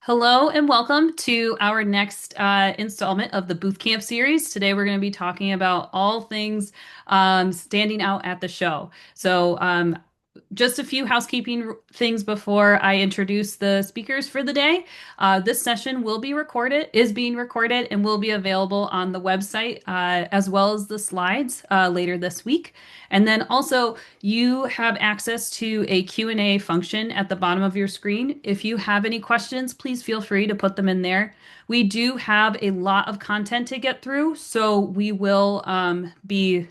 Hello and welcome to our next installment of the Booth Camp series. Today we're going to be talking about all things standing out at the show. Just a few housekeeping things before I introduce the speakers for the day. This session will be recorded, is being recorded, and will be available on the website as well as the slides later this week. And then also, you have access to a Q&A function at the bottom of your screen. If you have any questions, please feel free to put them in there. We do have a lot of content to get through, so we will be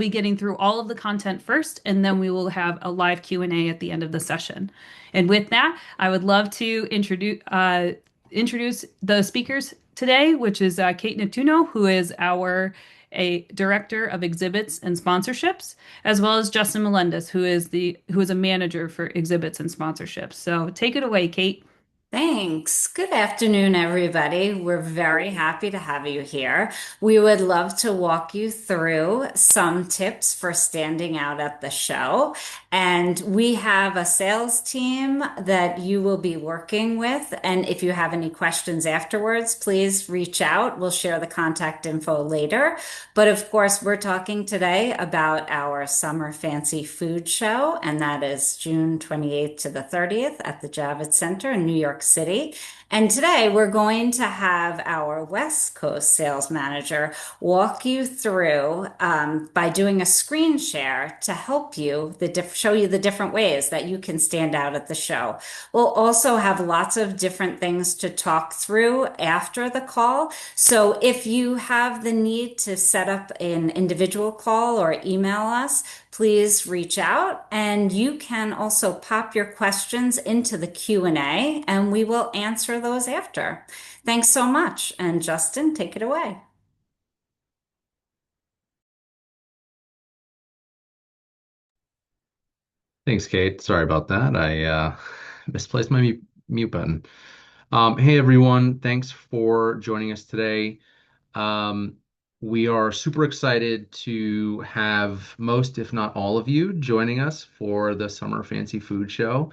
getting through all of the content first, and then we will have a live Q&A at the end of the session. And with that, I would love to introduce the speakers today, which is Kate Natuno, who is our a director of exhibits and sponsorships, as well as Justin Melendez, who is a manager for exhibits and sponsorships. So take it away, Kate. Thanks. Good afternoon, everybody. We're very happy to have you here. We would love to walk you through some tips for standing out at the show. And we have a sales team that you will be working with. And if you have any questions afterwards, please reach out. We'll share the contact info later. But of course, we're talking today about our Summer Fancy Food Show, and that is June 28th to the 30th at the Javits Center in New York City. And today we're going to have our West Coast sales manager walk you through by doing a screen share to help you show you the different ways that you can stand out at the show. We'll also have lots of different things to talk through after the call. So if you have the need to set up an individual call or email us, please reach out, and you can also pop your questions into the Q&A and we will answer those after. Thanks so much. And Justin, take it away. Thanks, Kate. Sorry about that. I misplaced my mute button. Hey, everyone. Thanks for joining us today. Um, we are super excited to have most, if not all of you, joining us for the Summer Fancy Food Show.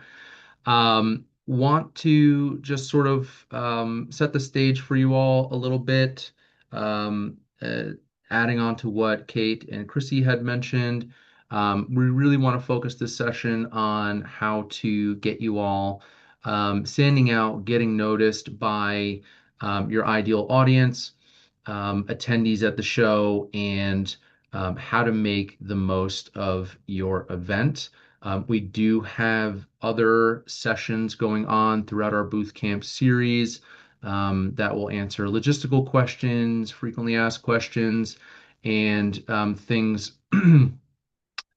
Want to just sort of set the stage for you all a little bit, um, uh, adding on to what Kate and Chrissy had mentioned. We really want to focus this session on how to get you all standing out, getting noticed by your ideal audience, attendees at the show, and how to make the most of your event. We do have other sessions going on throughout our Booth Camp series that will answer logistical questions, frequently asked questions, and things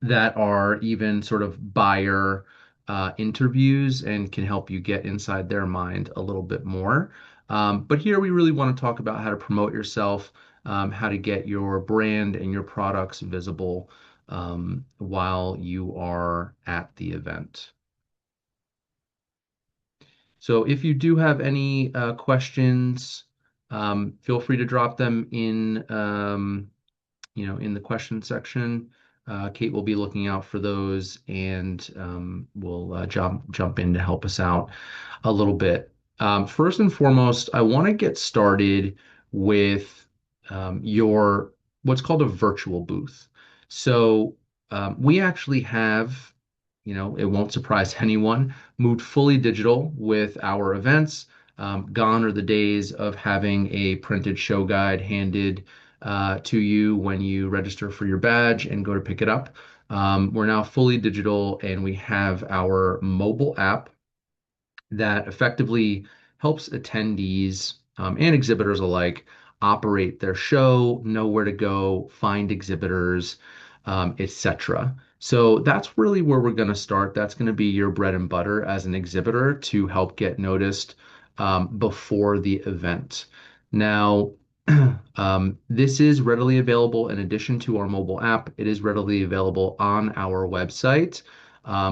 that are even sort of buyer interviews and can help you get inside their mind a little bit more. But here we really want to talk about how to promote yourself, how to get your brand and your products visible while you are at the event. So if you do have any questions, feel free to drop them in, in the question section. Kate will be looking out for those, and will jump in to help us out a little bit. First and foremost, I want to get started with your what's called a virtual booth. So we actually have, it won't surprise anyone, moved fully digital with our events. Gone are the days of having a printed show guide handed to you when you register for your badge and go to pick it up. We're now fully digital, and we have our mobile app that effectively helps attendees and exhibitors alike operate their show, know where to go, find exhibitors, etc. So that's really where we're going to start. That's going to be your bread and butter as an exhibitor to help get noticed before the event. Now, this is readily available in addition to our mobile app. It is readily available on our website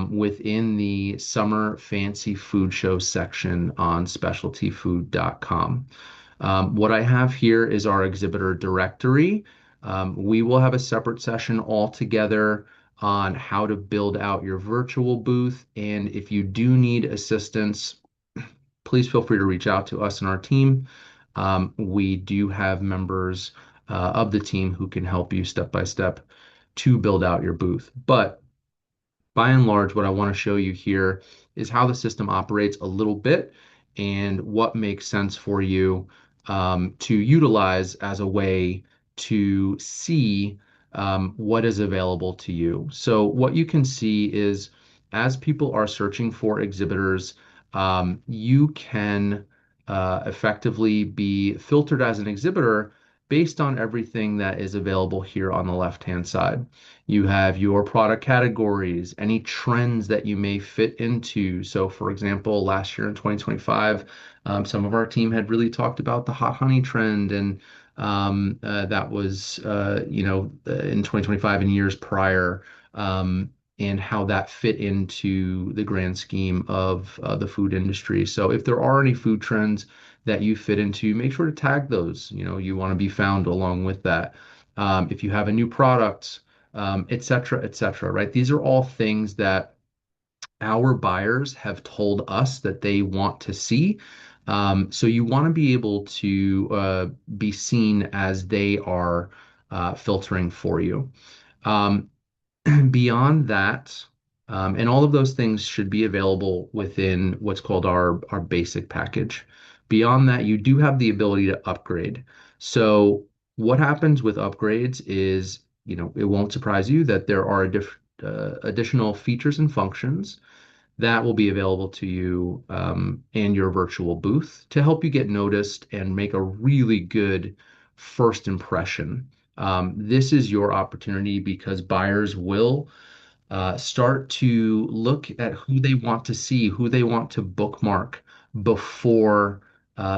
within the Summer Fancy Food Show section on specialtyfood.com. What I have here is our exhibitor directory. We will have a separate session altogether on how to build out your virtual booth. And if you do need assistance please feel free to reach out to us and our team. We do have members of the team who can help you step by step to build out your booth. But by and large, what I want to show you here is how the system operates a little bit and what makes sense for you to utilize as a way to see what is available to you. So, what you can see is as people are searching for exhibitors, you can effectively be filtered as an exhibitor based on everything that is available here on the left-hand side. You have your product categories, any trends that you may fit into. So, for example, last year in 2025, some of our team had really talked about the hot honey trend, and that was, in 2025 and years prior, and how that fit into the grand scheme of the food industry. So, if there are any food trends that you fit into, make sure to tag those. You want to be found along with that. If you have a new product, et cetera, et cetera, right? These are all things that our buyers have told us that they want to see. So you want to be able to be seen as they are filtering for you. Um, Beyond that, and all of those things should be available within what's called our basic package. Beyond that, you do have the ability to upgrade. So what happens with upgrades is, it won't surprise you that there are additional features and functions that will be available to you and your virtual booth to help you get noticed and make a really good first impression. This is your opportunity because buyers will start to look at who they want to see, who they want to bookmark before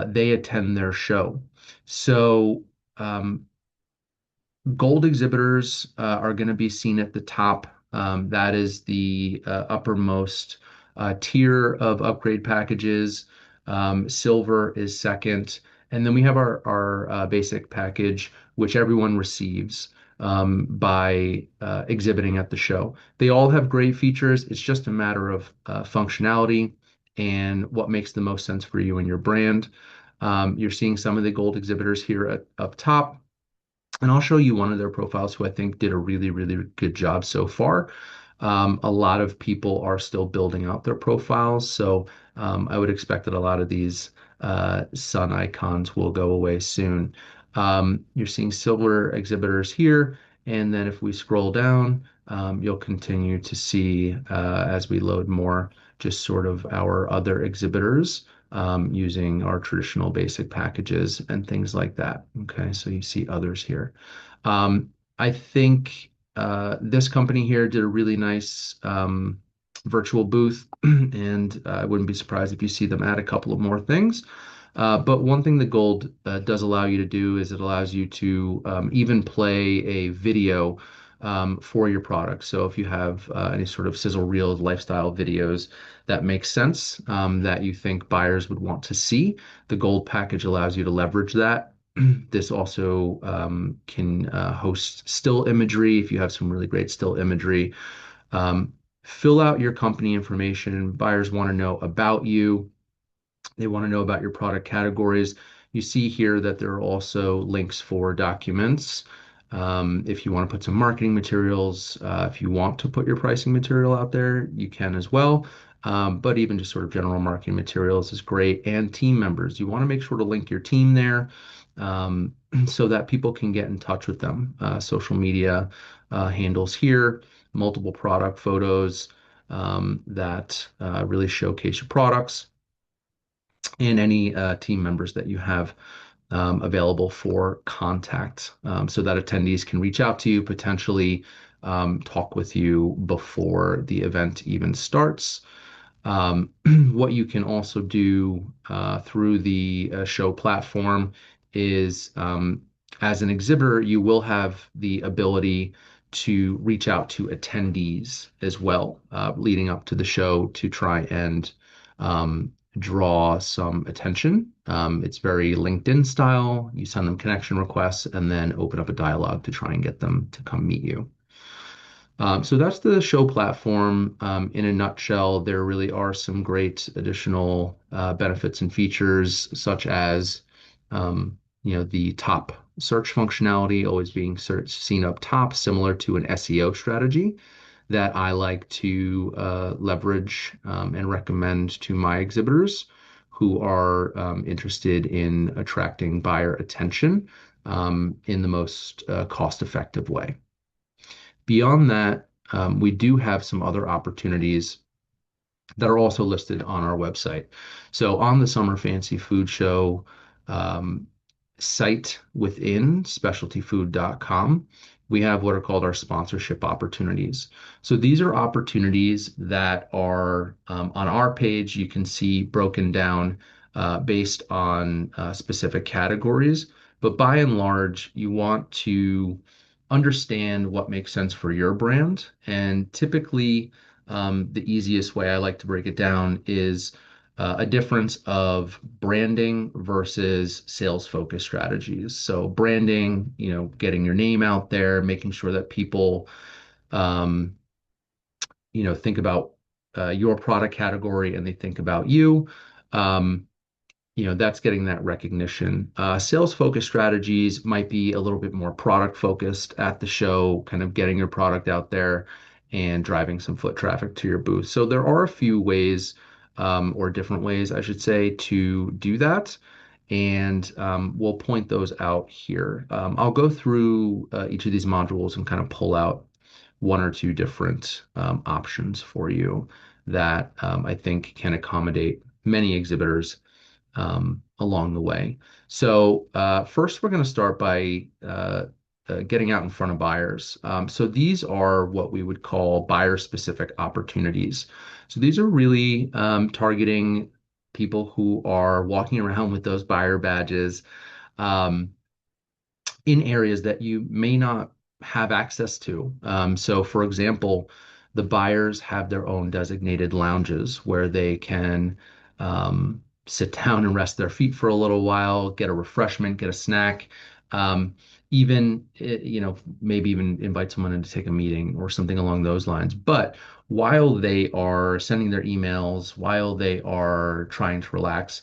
they attend their show. So, gold exhibitors are going to be seen at the top. That is the uppermost tier of upgrade packages. Silver is second. And then we have our basic package, which everyone receives by exhibiting at the show. They all have great features. It's just a matter of functionality and what makes the most sense for you and your brand. You're seeing some of the gold exhibitors here up top. And I'll show you one of their profiles who I think did a really, really good job so far. A lot of people are still building out their profiles, so I would expect that a lot of these sun icons will go away soon. You're seeing silver exhibitors here, and then if we scroll down, you'll continue to see as we load more, just sort of our other exhibitors using our traditional basic packages and things like that. Okay, so you see others here. Um, I think this company here did a really nice virtual booth, and I wouldn't be surprised if you see them add a couple of more things. But one thing the Gold does allow you to do is it allows you to even play a video for your product. So if you have any sort of sizzle reel lifestyle videos that make sense, that you think buyers would want to see, the Gold package allows you to leverage that. This also can host still imagery if you have some really great still imagery. Um, Fill out your company information. Buyers want to know about you. They want to know about your product categories. You see here that there are also links for documents. If you want to put some marketing materials, if you want to put your pricing material out there, you can as well. But even just sort of general marketing materials is great. And team members, you want to make sure to link your team there so that people can get in touch with them. Social media handles here, multiple product photos that really showcase your products and any team members that you have available for contact so that attendees can reach out to you, potentially talk with you before the event even starts. What you can also do through the show platform is, as an exhibitor, you will have the ability to reach out to attendees as well, leading up to the show to try and draw some attention. It's very LinkedIn style. You send them connection requests and then open up a dialogue to try and get them to come meet you. So that's the show platform in a nutshell. There really are some great additional benefits and features, such as the top search functionality always being seen up top, similar to an SEO strategy that I like to leverage and recommend to my exhibitors who are interested in attracting buyer attention in the most cost-effective way. Beyond that, we do have some other opportunities that are also listed on our website. So on the Summer Fancy Food Show um, site within specialtyfood.com, we have what are called our sponsorship opportunities. So these are opportunities that are on our page. You can see broken down based on specific categories. But by and large, you want to understand what makes sense for your brand. And typically, the easiest way I like to break it down is a difference of branding versus sales focused strategies. So branding, getting your name out there, making sure that people, um, think about your product category and they think about you. Um, that's getting that recognition. Sales focused strategies might be a little bit more product focused at the show, kind of getting your product out there and driving some foot traffic to your booth. So there are a few ways, or different ways, I should say, to do that. And we'll point those out here. I'll go through each of these modules and kind of pull out one or two different options for you that I think can accommodate many exhibitors along the way. So first, we're going to start by getting out in front of buyers. So these are what we would call buyer-specific opportunities. So these are really targeting people who are walking around with those buyer badges. Um, in areas that you may not have access to. So, for example, the buyers have their own designated lounges where they can sit down and rest their feet for a little while, get a refreshment, get a snack, even maybe even invite someone in to take a meeting or something along those lines. But while they are sending their emails, while they are trying to relax,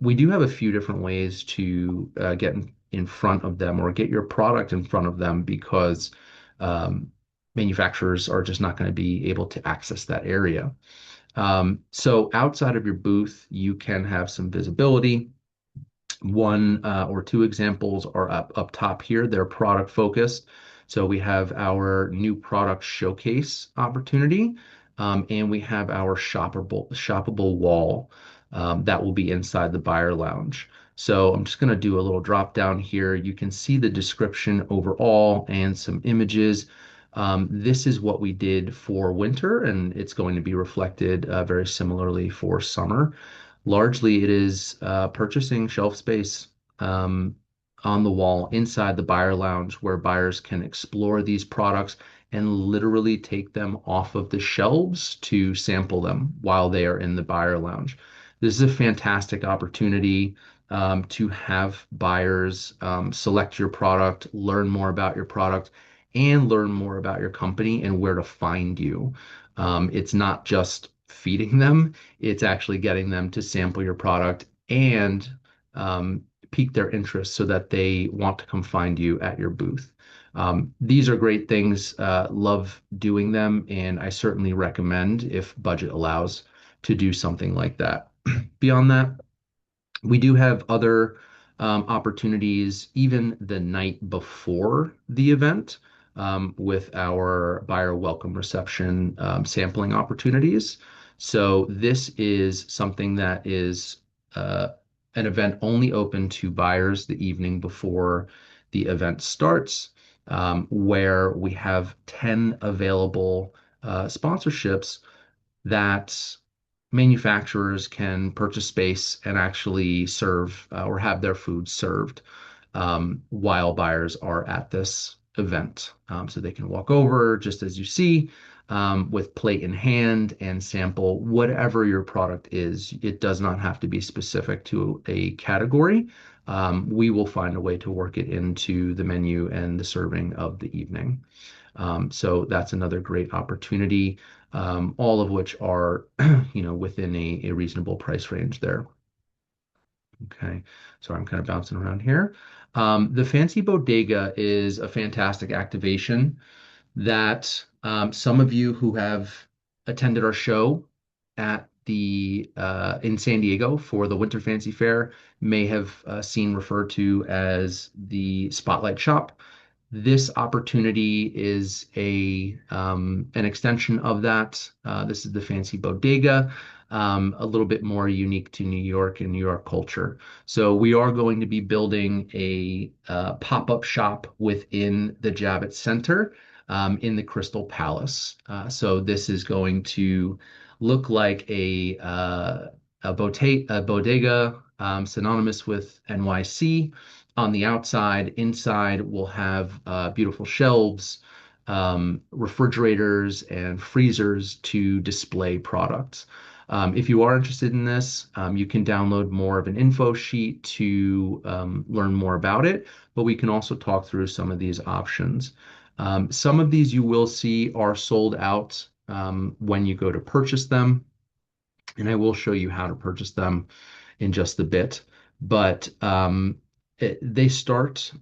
we do have a few different ways to get in front of them or get your product in front of them because um, manufacturers are just not going to be able to access that area. So outside of your booth, you can have some visibility. One or two examples are up top here. They're product focused. So we have our new product showcase opportunity, and we have our shoppable wall that will be inside the buyer lounge. So I'm just going to do a little drop down here. You can see the description overall and some images. This is what we did for winter, and it's going to be reflected very similarly for summer. Largely, it is purchasing shelf space um, on the wall inside the buyer lounge where buyers can explore these products and literally take them off of the shelves to sample them while they are in the buyer lounge. This is a fantastic opportunity to have buyers select your product, learn more about your product, and learn more about your company and where to find you. It's not just feeding them, it's actually getting them to sample your product and pique their interest so that they want to come find you at your booth. These are great things. Love doing them, and I certainly recommend, if budget allows, to do something like that. Beyond that, we do have other opportunities even the night before the event with our buyer welcome reception sampling opportunities. So this is something that is uh, an event only open to buyers the evening before the event starts, where we have 10 available sponsorships that manufacturers can purchase space and actually serve or have their food served while buyers are at this event. So they can walk over, just as you see, with plate in hand and sample whatever your product is. It does not have to be specific to a category. We will find a way to work it into the menu and the serving of the evening. So that's another great opportunity, all of which are, within a reasonable price range there. Okay, so I'm kind of bouncing around here. The Fancy Bodega is a fantastic activation that some of you who have attended our show at the in San Diego for the Winter Fancy Fair may have seen referred to as the Spotlight Shop. This opportunity is a an extension of that. This is the Fancy Bodega, a little bit more unique to New York and New York culture. So we are going to be building a pop-up shop within the Javits Center in the Crystal Palace. So this is going to look like a bodega synonymous with NYC on the outside. Inside, we'll have beautiful shelves, refrigerators, and freezers to display products. If you are interested in this, you can download more of an info sheet to learn more about it, but we can also talk through some of these options. Some of these you will see are sold out when you go to purchase them, and I will show you how to purchase them in just a bit. But they start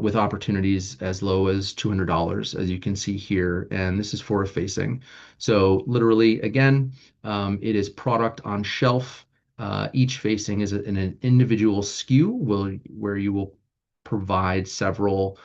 with opportunities as low as $200, as you can see here, and this is for a facing. So literally, again, it is product on shelf. Each facing is an individual SKU where you will provide several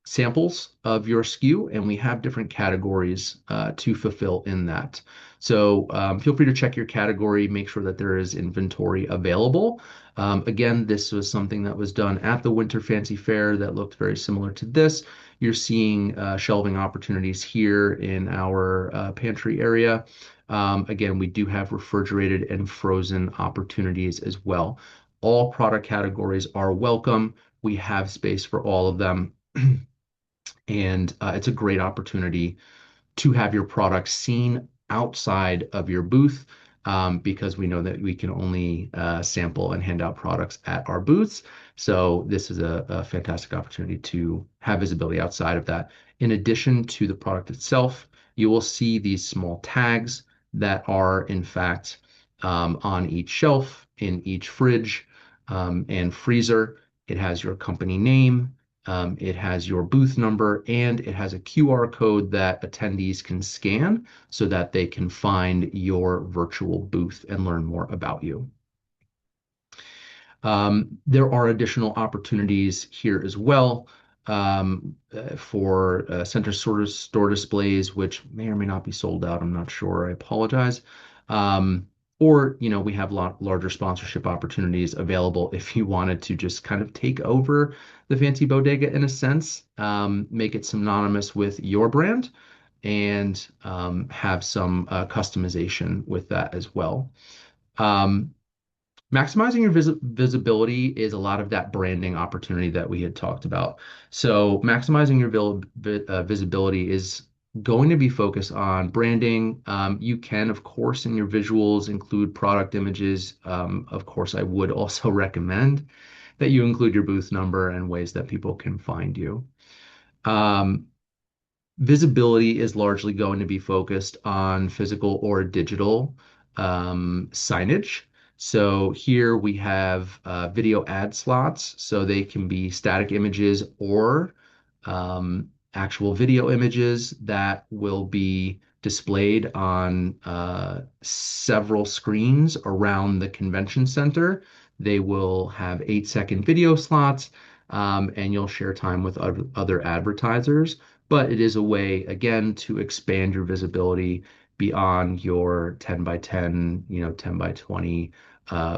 samples of your SKU, and we have different categories to fulfill in that. So feel free to check your category, make sure that there is inventory available. Again, this was something that was done at the Winter Fancy Fair that looked very similar to this. You're seeing shelving opportunities here in our pantry area. Again, we do have refrigerated and frozen opportunities as well. All product categories are welcome. We have space for all of them. And it's a great opportunity to have your product seen outside of your booth because we know that we can only sample and hand out products at our booths. So this is a fantastic opportunity to have visibility outside of that. In addition to the product itself, you will see these small tags that are in fact on each shelf, in each fridge and freezer. It has your company name. It has your booth number, and it has a QR code that attendees can scan so that they can find your virtual booth and learn more about you. There are additional opportunities here as well for center store displays, which may or may not be sold out. I'm not sure. I apologize. Or, we have larger sponsorship opportunities available if you wanted to just kind of take over the Fancy Bodega in a sense, make it synonymous with your brand, and have some customization with that as well. Maximizing your visibility is a lot of that branding opportunity that we had talked about. So maximizing your visibility is going to be focused on branding. You can, of course, in your visuals include product images. Of course, I would also recommend that you include your booth number and ways that people can find you. Visibility is largely going to be focused on physical or digital signage. So here we have video ad slots, so they can be static images or actual video images that will be displayed on several screens around the convention center. They will have 8-second video slots, and you'll share time with other advertisers, but it is a way, again, to expand your visibility beyond your 10 by 10, 10 by 20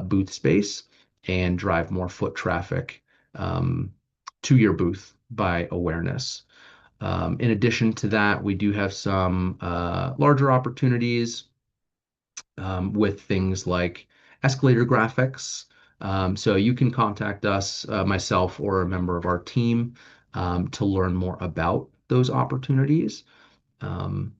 booth space and drive more foot traffic to your booth by awareness. In addition to that, we do have some larger opportunities with things like escalator graphics. So you can contact us, myself, or a member of our team to learn more about those opportunities. Um,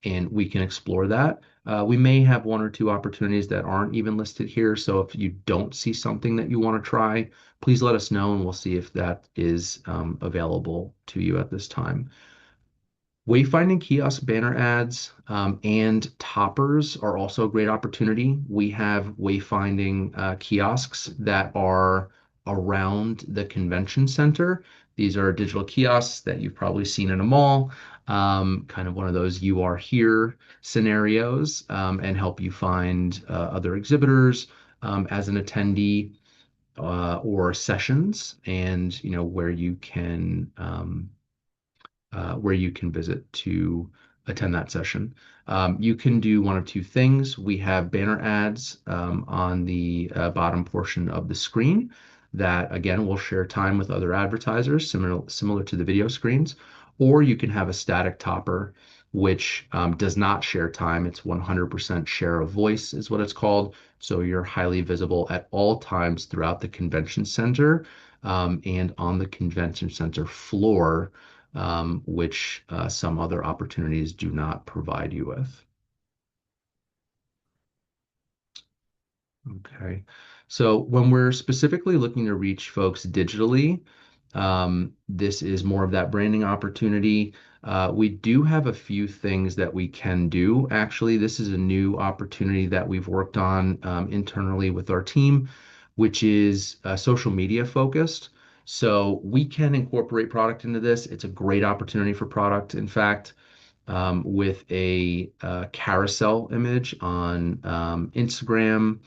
and we can explore that. We may have one or two opportunities that aren't even listed here. So if you don't see something that you want to try, please let us know and we'll see if that is available to you at this time. Wayfinding kiosk banner ads and toppers are also a great opportunity. We have wayfinding kiosks that are around the convention center. These are digital kiosks that you've probably seen in a mall, kind of one of those you are here scenarios, and help you find other exhibitors as an attendee or sessions, and where you can visit to attend that session. You can do one of two things. We have banner ads on the bottom portion of the screen that, again, will share time with other advertisers, similar to the video screens. Or you can have a static topper, which does not share time. It's 100% share of voice, is what it's called. So you're highly visible at all times throughout the convention center and on the convention center floor, which some other opportunities do not provide you with. Okay. So when we're specifically looking to reach folks digitally, this is more of that branding opportunity. We do have a few things that we can do. Actually, this is a new opportunity that we've worked on internally with our team, which is social media focused. So we can incorporate product into this. It's a great opportunity for product. In fact, with a carousel image on Instagram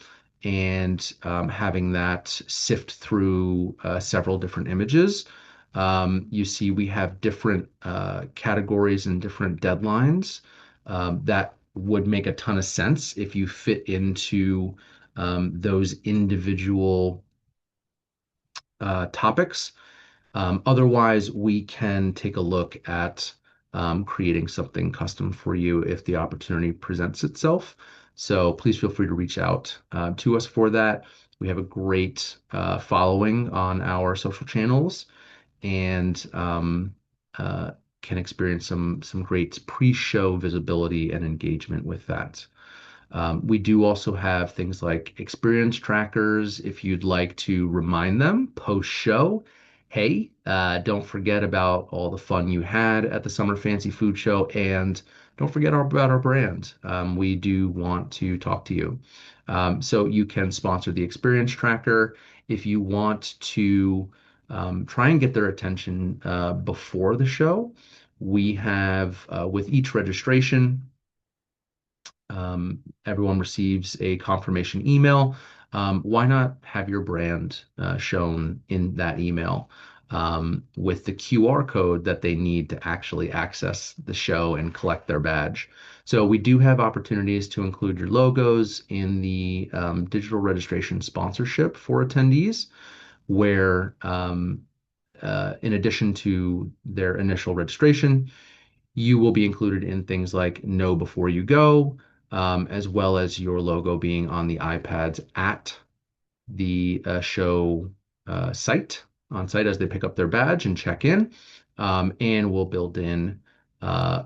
and having that sift through several different images. You see, we have different categories and different deadlines that would make a ton of sense if you fit into those individual topics. Otherwise, we can take a look at creating something custom for you if the opportunity presents itself. So please feel free to reach out to us for that. We have a great following on our social channels and can experience some great pre-show visibility and engagement with that. We do also have things like experience trackers if you'd like to remind them post-show. Hey, don't forget about all the fun you had at the Summer Fancy Food Show, and don't forget about our brand. We do want to talk to you. So you can sponsor the experience tracker if you want to try and get their attention before the show. We have, with each registration, everyone receives a confirmation email. Why not have your brand shown in that email with the QR code that they need to actually access the show and collect their badge? So we do have opportunities to include your logos in the digital registration sponsorship for attendees, where in addition to their initial registration, you will be included in things like know before you go, as well as your logo being on the iPads at the show site on site as they pick up their badge and check in. And we'll build in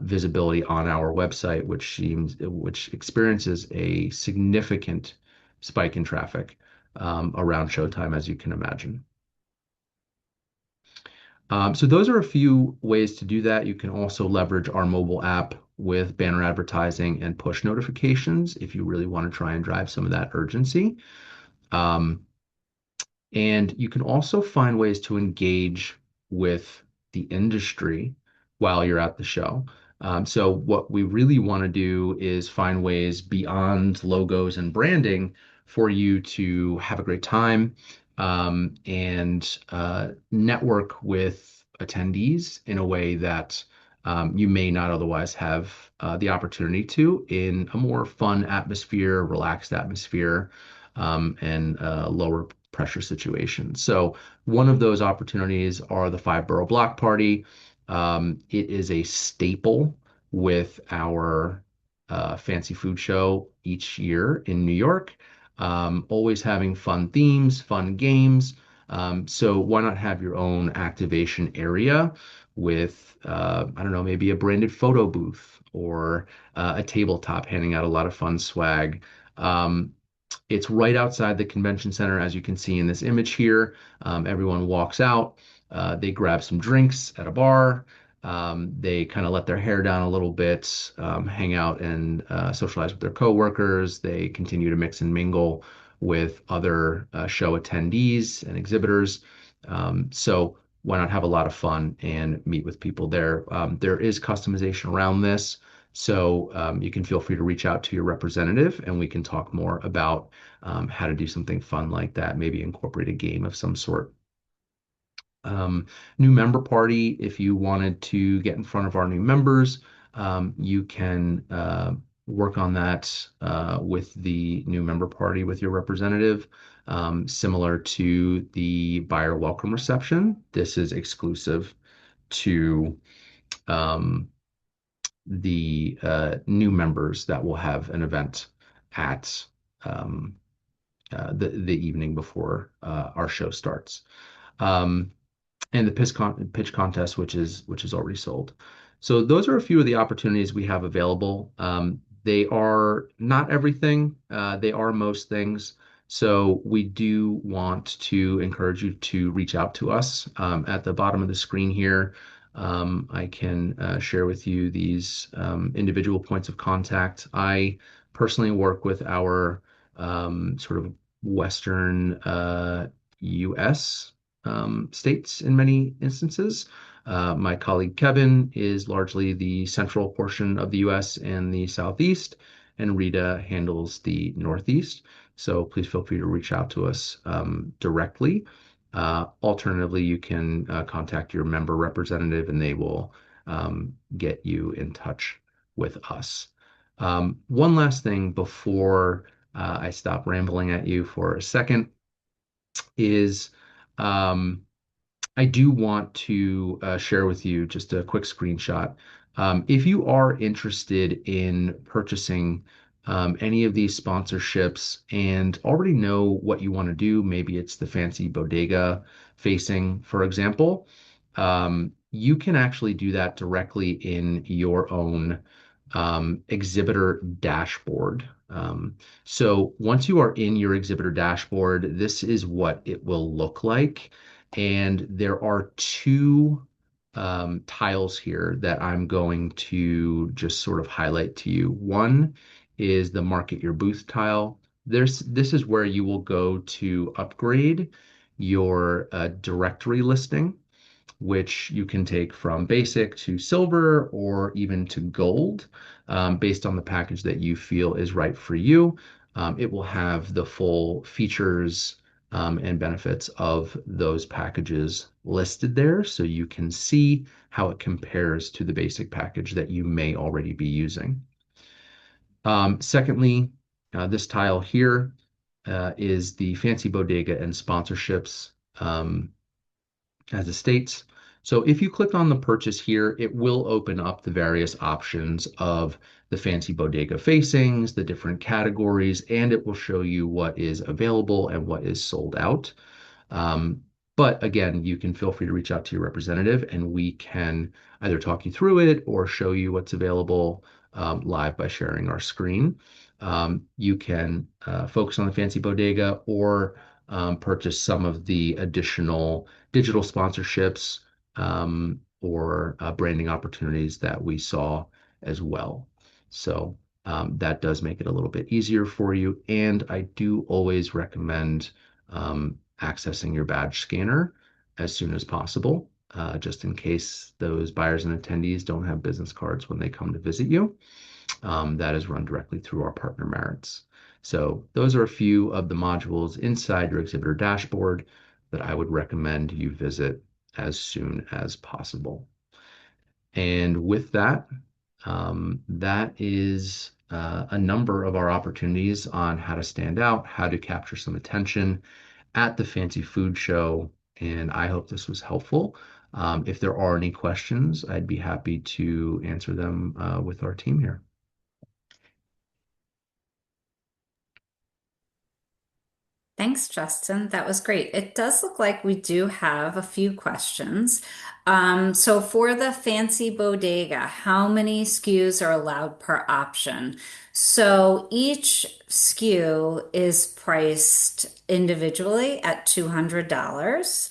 visibility on our website, which experiences a significant spike in traffic around showtime, as you can imagine. So those are a few ways to do that. You can also leverage our mobile app with banner advertising and push notifications if you really want to try and drive some of that urgency. Um, and you can also find ways to engage with the industry while you're at the show. So what we really want to do is find ways beyond logos and branding for you to have a great time and network with attendees in a way that you may not otherwise have the opportunity to in a more fun atmosphere, relaxed atmosphere, and lower pressure situation. So one of those opportunities are the Five Borough Block Party. It is a staple with our fancy food show each year in New York. Always having fun themes, fun games. So why not have your own activation area with, I don't know, maybe a branded photo booth or a tabletop handing out a lot of fun swag. It's right outside the convention center, as you can see in this image here. Everyone walks out, they grab some drinks at a bar, They kind of let their hair down a little bit, hang out and socialize with their coworkers. They continue to mix and mingle with other show attendees and exhibitors. So why not have a lot of fun and meet with people there? There is customization around this. So you can feel free to reach out to your representative and we can talk more about how to do something fun like that, maybe incorporate a game of some sort. Um, New member party, if you wanted to get in front of our new members, you can work on that with the new member party with your representative. Similar to the buyer welcome reception, this is exclusive to um, the new members that will have an event at um, the evening before our show starts. Um, and the pitch contest, which is already sold. So those are a few of the opportunities we have available. They are not everything. They are most things. So we do want to encourage you to reach out to us. At the bottom of the screen here, I can share with you these individual points of contact. I personally work with our sort of Western US states in many instances. My colleague Kevin is largely the central portion of the US and the Southeast, and Rita handles the Northeast. So please feel free to reach out to us directly. Alternatively, you can contact your member representative and they will get you in touch with us. One last thing before I stop rambling at you for a second is um, I do want to share with you just a quick screenshot. If you are interested in purchasing any of these sponsorships and already know what you want to do, maybe it's the fancy bodega facing, for example, you can actually do that directly in your own exhibitor dashboard. So once you are in your exhibitor dashboard, this is what it will look like. And there are two tiles here that I'm going to just sort of highlight to you. One is the market your booth tile. This is where you will go to upgrade your directory listing, which you can take from basic to silver or even to gold, based on the package that you feel is right for you. It will have the full features and benefits of those packages listed there so you can see how it compares to the basic package that you may already be using. Secondly, this tile here is the Fancy Bodega and sponsorships as it states. So if you click on the purchase here, it will open up the various options of the Fancy Bodega facings, the different categories, and it will show you what is available and what is sold out. Um, but again, you can feel free to reach out to your representative and we can either talk you through it or show you what's available live by sharing our screen. You can focus on the Fancy Bodega or purchase some of the additional digital sponsorships or branding opportunities that we saw as well. So that does make it a little bit easier for you. And I do always recommend accessing your badge scanner as soon as possible, just in case those buyers and attendees don't have business cards when they come to visit you. That is run directly through our partner Merits. So those are a few of the modules inside your exhibitor dashboard that I would recommend you visit as soon as possible. And with that, that is a number of our opportunities on how to stand out, how to capture some attention at the Fancy Food Show. And I hope this was helpful. If there are any questions, I'd be happy to answer them with our team here. Thanks, Justin. That was great. It does look like we do have a few questions. So for the fancy bodega, how many SKUs are allowed per option? So each SKU is priced individually at $200.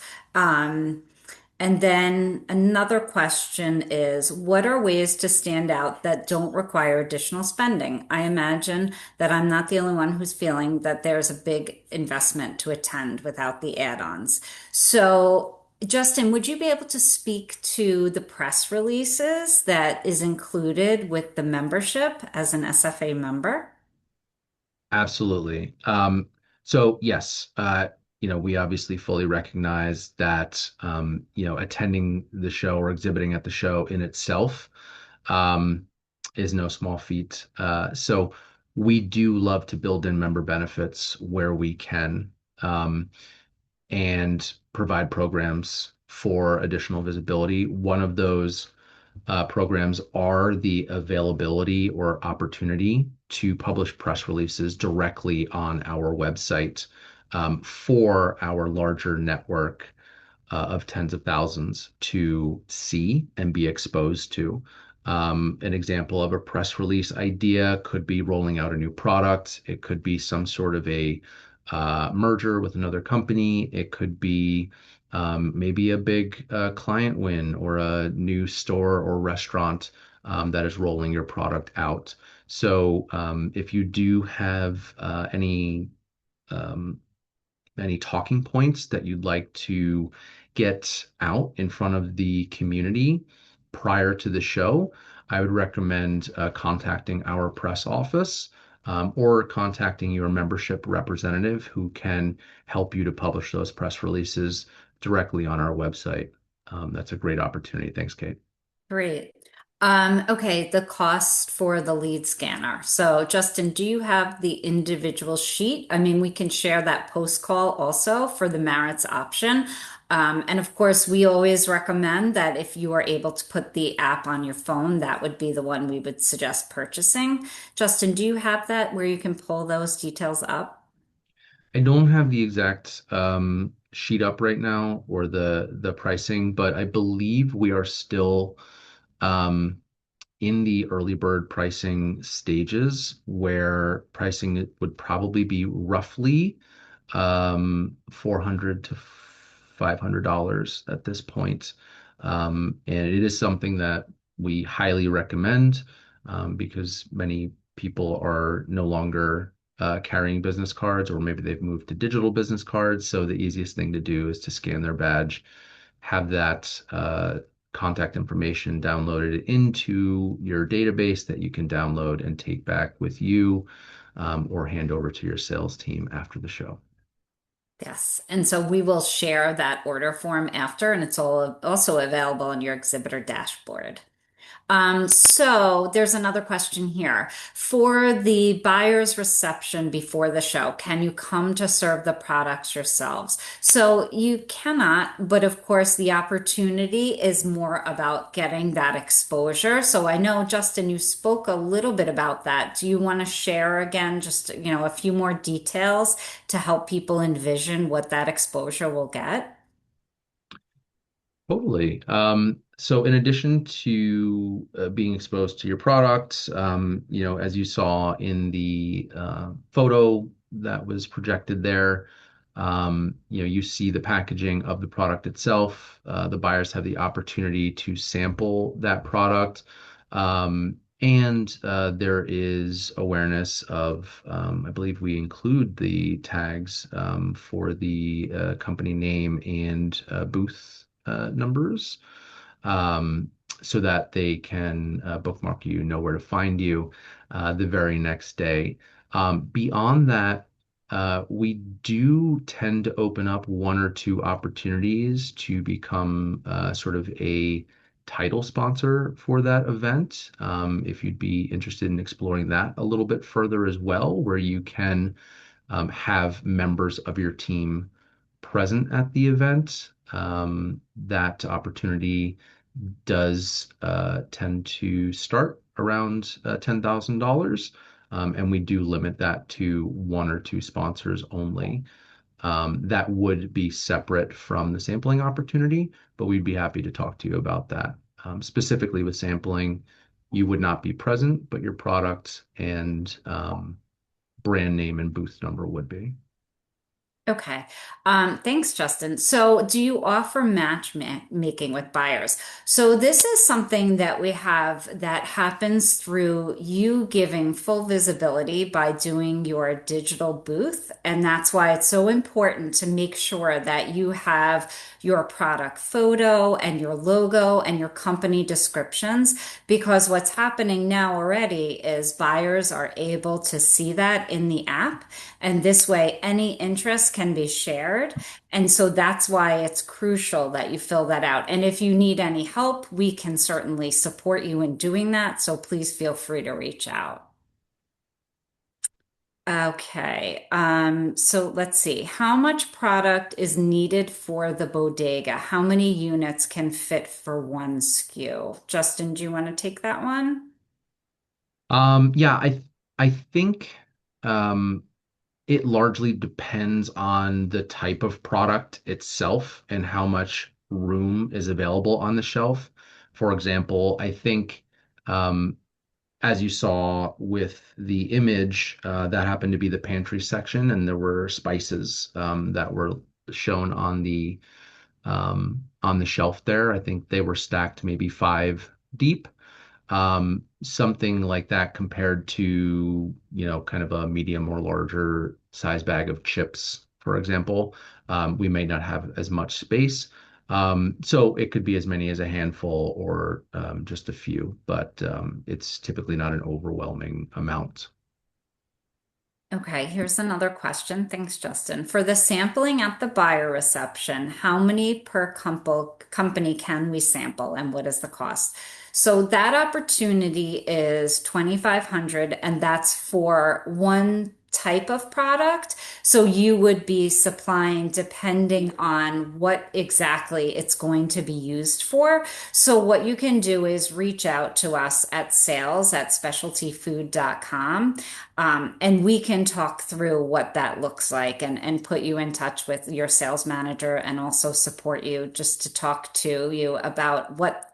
And then another question is, what are ways to stand out that don't require additional spending? I imagine that I'm not the only one who's feeling that there's a big investment to attend without the add-ons. So, Justin, would you be able to speak to the press releases that is included with the membership as an SFA member? Absolutely. So yes, we obviously fully recognize that, attending the show or exhibiting at the show in itself, um, is no small feat. So we do love to build in member benefits where we can, and provide programs for additional visibility. One of those programs are the availability or opportunity to publish press releases directly on our website, for our larger network of tens of thousands to see and be exposed to. An example of a press release idea could be rolling out a new product. It could be some sort of a merger with another company. It could be maybe a big client win or a new store or restaurant that is rolling your product out. So if you do have um, any talking points that you'd like to get out in front of the community prior to the show, I would recommend contacting our press office, or contacting your membership representative who can help you to publish those press releases directly on our website. That's a great opportunity. Thanks, Kate. Great. Okay, the cost for the lead scanner. So, Justin, do you have the individual sheet? I mean, we can share that post call also for the merits option. And of course, we always recommend that if you are able to put the app on your phone, that would be the one we would suggest purchasing. Justin, do you have that where you can pull those details up? I don't have the exact sheet up right now or the pricing, but I believe we are still um, in the early bird pricing stages where pricing would probably be roughly 400 to $500 at this point. And it is something that we highly recommend, because many people are no longer carrying business cards, or maybe they've moved to digital business cards. So the easiest thing to do is to scan their badge, have that contact information downloaded into your database that you can download and take back with you, or hand over to your sales team after the show. Yes. And so we will share that order form after, and it's all also available on your exhibitor dashboard. So there's another question here. For the buyer's reception before the show, can you come to serve the products yourselves? So you cannot, but of course, the opportunity is more about getting that exposure. So I know, Justin, you spoke a little bit about that. Do you want to share again, just, a few more details to help people envision what that exposure will get? Totally. So in addition to being exposed to your products, as you saw in the photo that was projected there, you see the packaging of the product itself. The buyers have the opportunity to sample that product. And there is awareness of, I believe we include the tags for the company name and booth numbers, um, so that they can bookmark you, know where to find you the very next day. Beyond that, we do tend to open up one or two opportunities to become sort of a title sponsor for that event. If you'd be interested in exploring that a little bit further as well, where you can have members of your team present at the event. That opportunity does tend to start around $10,000. And we do limit that to one or two sponsors only. That would be separate from the sampling opportunity, but we'd be happy to talk to you about that. Specifically with sampling, you would not be present, but your product and brand name and booth number would be. Okay. Thanks, Justin. So, do you offer matchmaking with buyers? So, this is something that we have that happens through you giving full visibility by doing your digital booth. And that's why it's so important to make sure that you have your product photo and your logo and your company descriptions. Because what's happening now already is buyers are able to see that in the app. And this way, any interest can be shared. And so that's why it's crucial that you fill that out. And if you need any help, we can certainly support you in doing that. So please feel free to reach out. Okay. So let's see. How much product is needed for the bodega? How many units can fit for one SKU? Justin, do you want to take that one? Yeah, I think um, it largely depends on the type of product itself and how much room is available on the shelf. For example, I think um, as you saw with the image, that happened to be the pantry section, and there were spices that were shown on the shelf there. I think they were stacked maybe five deep. Something like that compared to, kind of a medium or larger size bag of chips, for example, we may not have as much space. So it could be as many as a handful or just a few, but it's typically not an overwhelming amount. Okay, here's another question. Thanks, Justin. For the sampling at the buyer reception, how many per company can we sample and what is the cost? So that opportunity is 2,500 and that's for one type of product. So you would be supplying depending on what exactly it's going to be used for. So what you can do is reach out to us at sales@specialtyfood.com, and we can talk through what that looks like and put you in touch with your sales manager and also support you just to talk to you about what,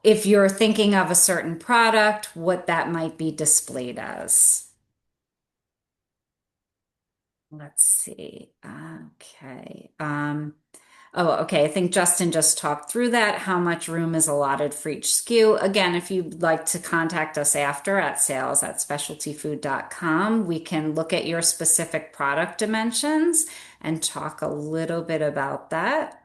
if you're thinking of a certain product, what that might be displayed as. Let's see. Okay. Okay. I think Justin just talked through that, how much room is allotted for each SKU. Again, if you'd like to contact us after at sales@specialtyfood.com, we can look at your specific product dimensions and talk a little bit about that.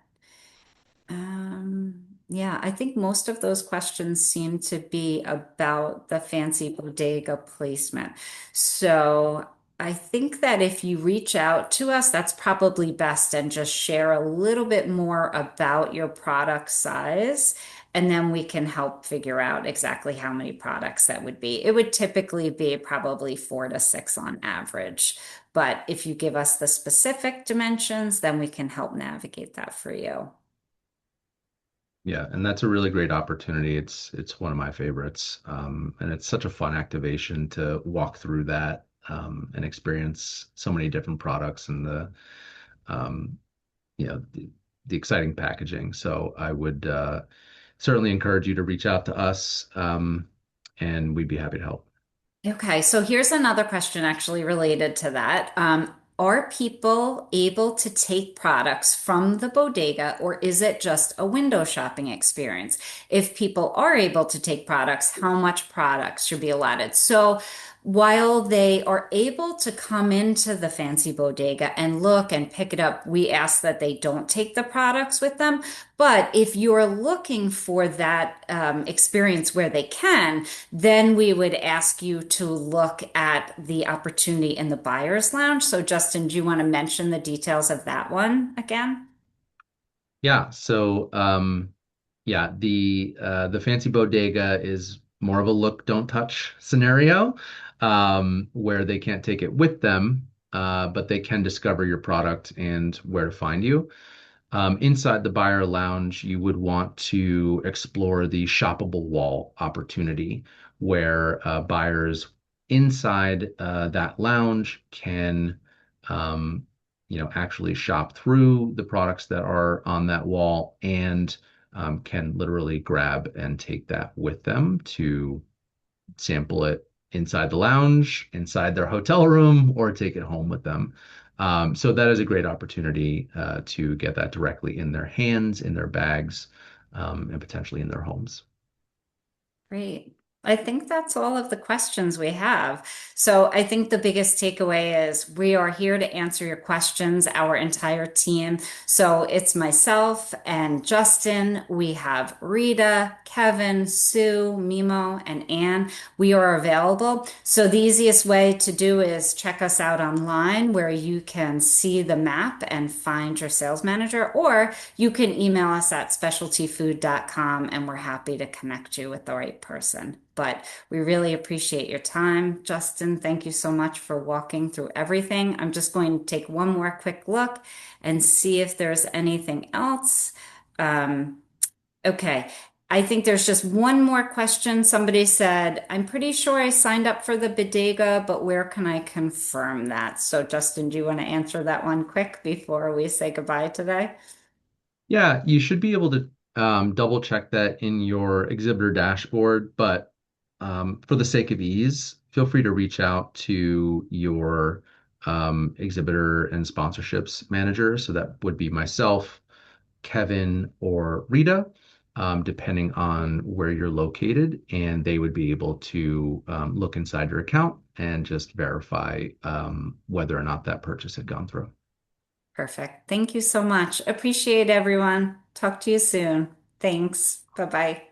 Yeah, I think most of those questions seem to be about the fancy bodega placement. So I think that if you reach out to us, that's probably best and just share a little bit more about your product size. And then we can help figure out exactly how many products that would be. It would typically be probably 4 to 6 on average. But if you give us the specific dimensions, then we can help navigate that for you. Yeah, and that's a really great opportunity. It's one of my favorites, and it's such a fun activation to walk through that and experience so many different products and um, the exciting packaging. So I would certainly encourage you to reach out to us, and we'd be happy to help. Okay, so here's another question actually related to that. Are people able to take products from the bodega, or is it just a window shopping experience? If people are able to take products, how much products should be allotted? So while they are able to come into the fancy bodega and look and pick it up, we ask that they don't take the products with them. But if you're looking for that experience where they can, then we would ask you to look at the opportunity in the buyer's lounge. So, Justin, do you want to mention the details of that one again? Yeah, so yeah, the fancy bodega is more of a look, don't touch scenario, where they can't take it with them, but they can discover your product and where to find you. Inside the buyer lounge, you would want to explore the shoppable wall opportunity, where buyers inside that lounge can, um, actually shop through the products that are on that wall and can literally grab and take that with them to sample it, inside the lounge, inside their hotel room, or take it home with them. So that is a great opportunity to get that directly in their hands, in their bags, and potentially in their homes. Great. I think that's all of the questions we have. So I think the biggest takeaway is we are here to answer your questions, our entire team. So it's myself and Justin. We have Rita, Kevin, Sue, Mimo, and Anne. We are available. So the easiest way to do is check us out online where you can see the map and find your sales manager, or you can email us at specialtyfood.com and we're happy to connect you with the right person. But we really appreciate your time. Justin, thank you so much for walking through everything. I'm just going to take one more quick look and see if there's anything else. Um, okay. I think there's just one more question. Somebody said, I'm pretty sure I signed up for the bodega, but where can I confirm that? So, Justin, do you want to answer that one quick before we say goodbye today? Yeah, you should be able to double check that in your exhibitor dashboard, but for the sake of ease, feel free to reach out to your exhibitor and sponsorships manager. So that would be myself, Kevin, or Rita, depending on where you're located, and they would be able to look inside your account and just verify whether or not that purchase had gone through. Perfect. Thank you so much. Appreciate everyone. Talk to you soon. Thanks. Bye bye.